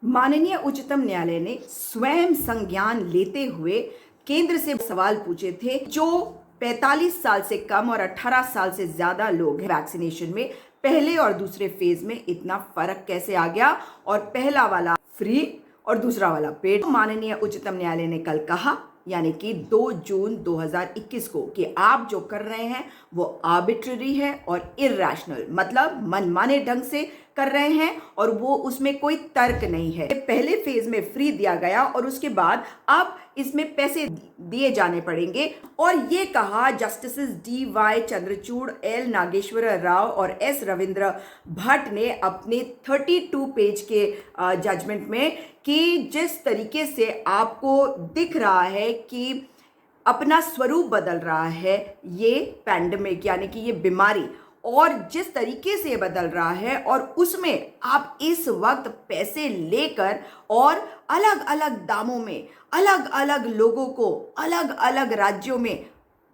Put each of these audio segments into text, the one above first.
माननीय उच्चतम न्यायालय ने स्वयं संज्ञान लेते हुए केंद्र से सवाल पूछे थे। जो 45 साल से कम और 18 साल से ज्यादा लोग हैं, वैक्सीनेशन में पहले और दूसरे फेज में इतना फर्क कैसे आ गया और पहला वाला फ्री और दूसरा वाला पेड। माननीय उच्चतम न्यायालय ने कल कहा, यानी कि 2 जून 2021 को, कि आप जो कर रहे हैं वो आर्बिट्ररी है और इरैशनल, मतलब मनमाने ढंग से कर रहे हैं और वो उसमें कोई तर्क नहीं है। पहले फेज में फ्री दिया गया और उसके बाद अब इसमें पैसे दिए जाने पड़ेंगे। और ये कहा justices DY Chandrachud, L Nageswara Rao और S रविंद्र भट्ट ने अपने 32 पेज के जजमेंट में, कि जिस तरीके से आपको दिख रहा है कि अपना स्वरूप बदल रहा है ये पैंडेमिक, यानी कि ये बीमारी, और जिस तरीके से बदल रहा है, और उसमें आप इस वक्त पैसे लेकर और अलग अलग दामों में अलग अलग लोगों को अलग अलग राज्यों में,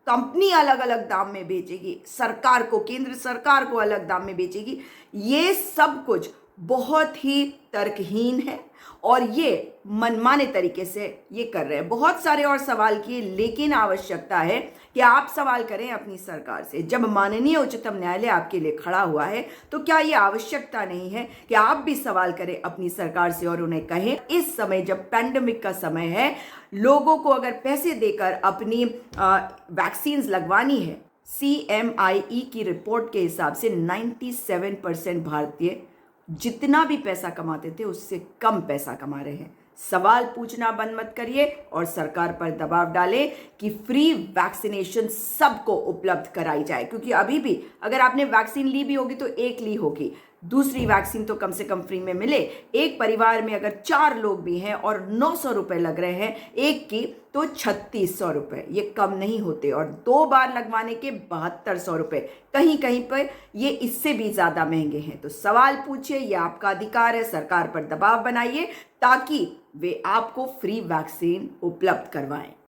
कंपनी अलग अलग दाम में बेचेगी, सरकार को, केंद्र सरकार को अलग दाम में बेचेगी। ये सब कुछ बहुत ही तर्कहीन है और ये मनमाने तरीके से ये कर रहे हैं। बहुत सारे और सवाल किए, लेकिन आवश्यकता है कि आप सवाल करें अपनी सरकार से। जब माननीय उच्चतम न्यायालय आपके लिए खड़ा हुआ है तो क्या ये आवश्यकता नहीं है कि आप भी सवाल करें अपनी सरकार से और उन्हें कहें, इस समय जब पैंडेमिक का समय है, लोगों को अगर पैसे देकर अपनी वैक्सीन लगवानी है, CMIE की रिपोर्ट के हिसाब से 97% भारतीय जितना भी पैसा कमाते थे उससे कम पैसा कमा रहे हैं। सवाल पूछना बंद मत करिए और सरकार पर दबाव डालें कि फ्री वैक्सीनेशन सबको उपलब्ध कराई जाए, क्योंकि अभी भी अगर आपने वैक्सीन ली भी होगी तो एक ली होगी, दूसरी वैक्सीन तो कम से कम फ्री में मिले। एक परिवार में अगर 4 लोग भी हैं और 900 रुपए लग रहे हैं एक की, तो 3600 रुपए, ये कम नहीं होते। और 2 बार लगवाने के 7200 रुपए, कहीं कहीं पर ये इससे भी ज्यादा महंगे हैं। तो सवाल पूछिए, ये आपका अधिकार है। सरकार पर दबाव बनाइए ताकि वे आपको फ्री वैक्सीन उपलब्ध करवाएं।